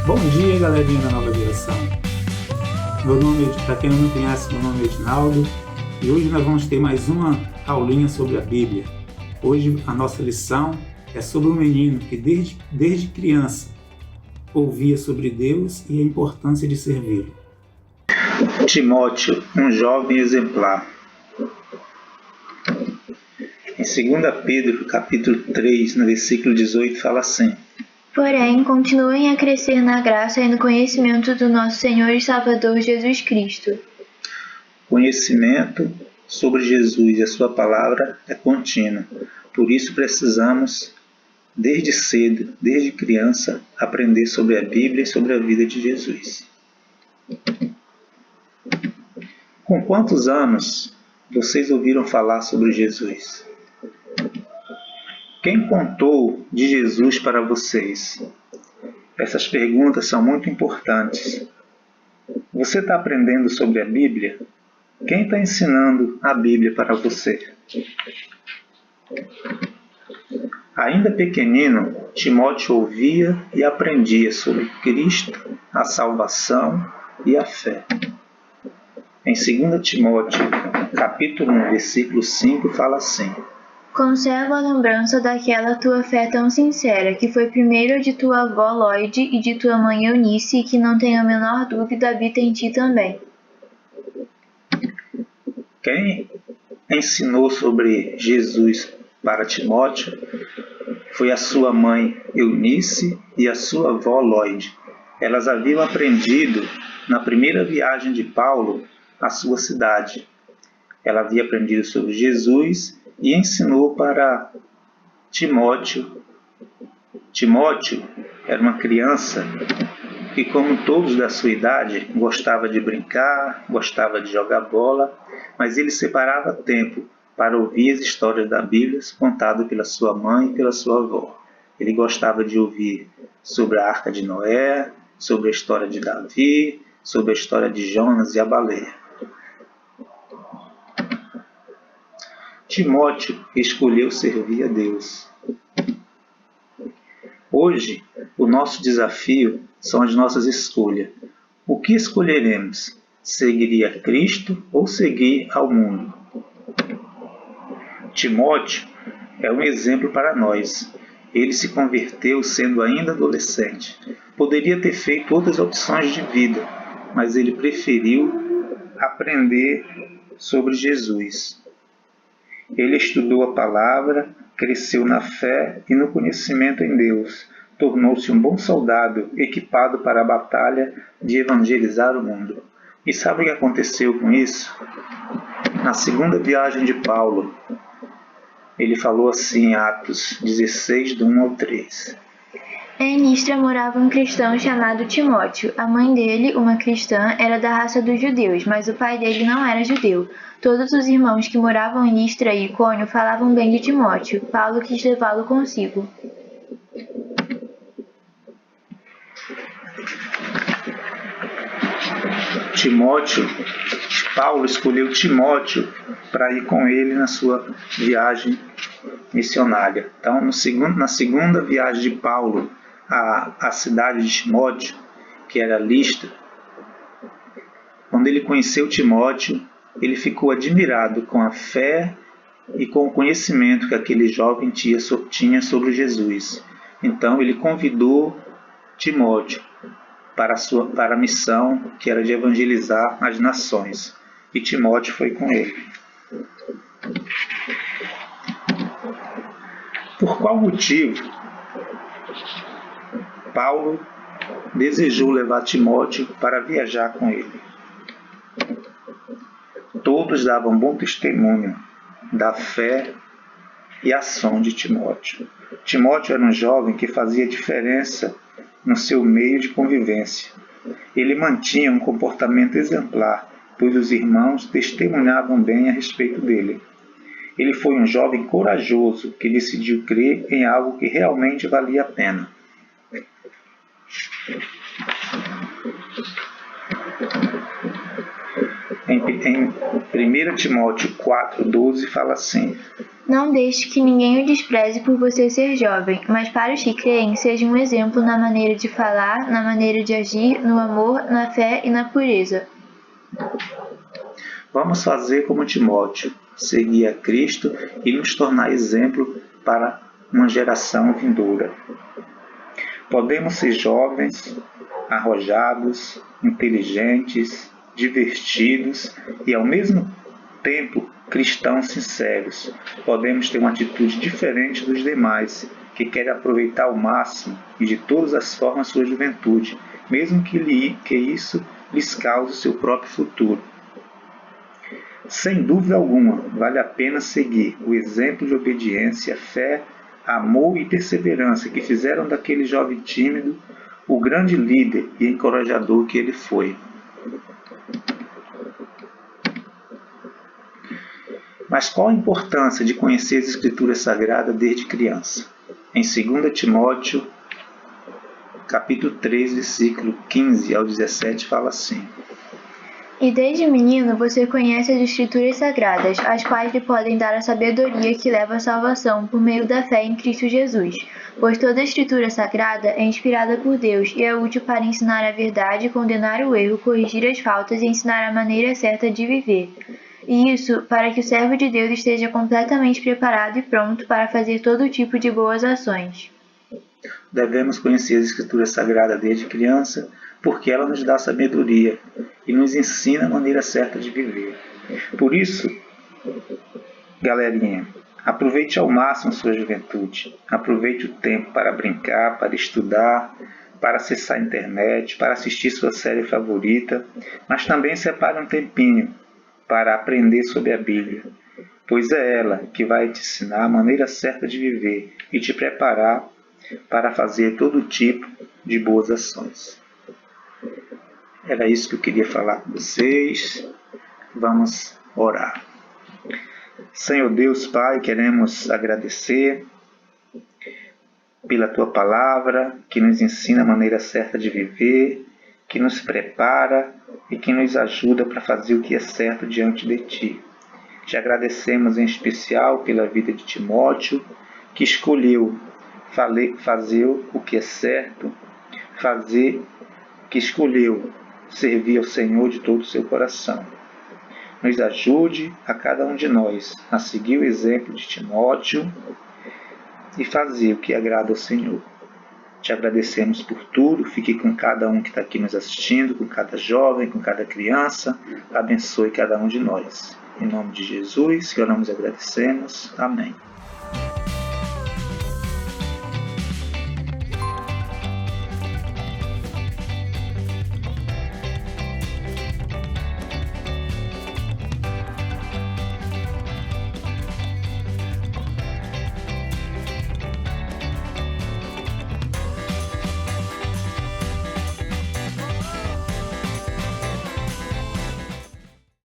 Bom dia, galerinha da Nova Geração. Para quem não me conhece, meu nome é Edinaldo e hoje nós vamos ter mais uma aulinha sobre a Bíblia. Hoje a nossa lição é sobre um menino que desde criança ouvia sobre Deus e a importância de servi-lo. Timóteo, um jovem exemplar. Em 2 Pedro, capítulo 3, no versículo 18, fala assim: Porém, continuem a crescer na graça e no conhecimento do nosso Senhor e Salvador Jesus Cristo. Conhecimento sobre Jesus e a sua palavra é contínuo. Por isso precisamos, desde cedo, desde criança, aprender sobre a Bíblia e sobre a vida de Jesus. Com quantos anos vocês ouviram falar sobre Jesus? Quem contou de Jesus para vocês? Essas perguntas são muito importantes. Você está aprendendo sobre a Bíblia? Quem está ensinando a Bíblia para você? Ainda pequenino, Timóteo ouvia e aprendia sobre Cristo, a salvação e a fé. Em 2 Timóteo, capítulo 1, versículo 5, fala assim: Conservo a lembrança daquela tua fé tão sincera, que foi primeiro de tua avó Lloyd e de tua mãe Eunice, e que não tenho a menor dúvida habita em ti também. Quem ensinou sobre Jesus para Timóteo foi a sua mãe Eunice e a sua avó Lloyd. Elas haviam aprendido na primeira viagem de Paulo à sua cidade. Ela havia aprendido sobre Jesus e ensinou para Timóteo. Timóteo era uma criança que, como todos da sua idade, gostava de brincar, gostava de jogar bola, mas ele separava tempo para ouvir as histórias da Bíblia contadas pela sua mãe e pela sua avó. Ele gostava de ouvir sobre a Arca de Noé, sobre a história de Davi, sobre a história de Jonas e a baleia. Timóteo escolheu servir a Deus. Hoje, o nosso desafio são as nossas escolhas. O que escolheremos? Seguir a Cristo ou seguir ao mundo? Timóteo é um exemplo para nós. Ele se converteu sendo ainda adolescente. Poderia ter feito outras opções de vida, mas ele preferiu aprender sobre Jesus. Ele estudou a palavra, cresceu na fé e no conhecimento em Deus. Tornou-se um bom soldado, equipado para a batalha de evangelizar o mundo. E sabe o que aconteceu com isso? Na segunda viagem de Paulo, ele falou assim em Atos 16, do 1 ao 3. Em Listra morava um cristão chamado Timóteo. A mãe dele, uma cristã, era da raça dos judeus, mas o pai dele não era judeu. Todos os irmãos que moravam em Listra e Icônio falavam bem de Timóteo. Paulo quis levá-lo consigo. Paulo escolheu Timóteo para ir com ele na sua viagem missionária. Então, na segunda viagem de Paulo à cidade de Timóteo, que era Listra, quando ele conheceu Timóteo, ele ficou admirado com a fé e com o conhecimento que aquele jovem tinha sobre Jesus. Então, ele convidou Timóteo para a missão que era de evangelizar as nações. E Timóteo foi com ele. Por qual motivo Paulo desejou levar Timóteo para viajar com ele? Todos davam bom testemunho da fé e ação de Timóteo. Timóteo era um jovem que fazia diferença no seu meio de convivência. Ele mantinha um comportamento exemplar, pois os irmãos testemunhavam bem a respeito dele. Ele foi um jovem corajoso que decidiu crer em algo que realmente valia a pena. Em 1 Timóteo 4,12 fala assim: Não deixe que ninguém o despreze por você ser jovem, mas para os que creem, seja um exemplo na maneira de falar, na maneira de agir, no amor, na fé e na pureza. Vamos fazer como Timóteo, seguir a Cristo e nos tornar exemplo para uma geração vindoura. Podemos ser jovens, arrojados, inteligentes, divertidos e, ao mesmo tempo, cristãos sinceros. Podemos ter uma atitude diferente dos demais, que querem aproveitar ao máximo e de todas as formas sua juventude, mesmo que isso lhes cause o seu próprio futuro. Sem dúvida alguma, vale a pena seguir o exemplo de obediência, fé, amor e perseverança que fizeram daquele jovem tímido o grande líder e encorajador que ele foi. Mas qual a importância de conhecer as Escrituras Sagradas desde criança? Em 2 Timóteo, capítulo 3, versículo 15 ao 17, fala assim: E desde menino você conhece as Escrituras Sagradas, as quais lhe podem dar a sabedoria que leva à salvação por meio da fé em Cristo Jesus. Pois toda a Escritura Sagrada é inspirada por Deus e é útil para ensinar a verdade, condenar o erro, corrigir as faltas e ensinar a maneira certa de viver. E isso para que o servo de Deus esteja completamente preparado e pronto para fazer todo tipo de boas ações. Devemos conhecer as Escrituras Sagradas desde criança, porque ela nos dá sabedoria e nos ensina a maneira certa de viver. Por isso, galerinha, aproveite ao máximo sua juventude. Aproveite o tempo para brincar, para estudar, para acessar a internet, para assistir sua série favorita, mas também separe um tempinho para aprender sobre a Bíblia, pois é ela que vai te ensinar a maneira certa de viver e te preparar para fazer todo tipo de boas ações. Era isso que eu queria falar com vocês. Vamos orar. Senhor Deus, Pai, queremos agradecer pela Tua palavra, que nos ensina a maneira certa de viver, que nos prepara e que nos ajuda para fazer o que é certo diante de Ti. Te agradecemos em especial pela vida de Timóteo, que escolheu fazer o que é certo, que escolheu servir ao Senhor de todo o seu coração. Nos ajude a cada um de nós a seguir o exemplo de Timóteo e fazer o que agrada ao Senhor. Te agradecemos por tudo, fique com cada um que está aqui nos assistindo, com cada jovem, com cada criança, abençoe cada um de nós. Em nome de Jesus, que oramos e agradecemos. Amém.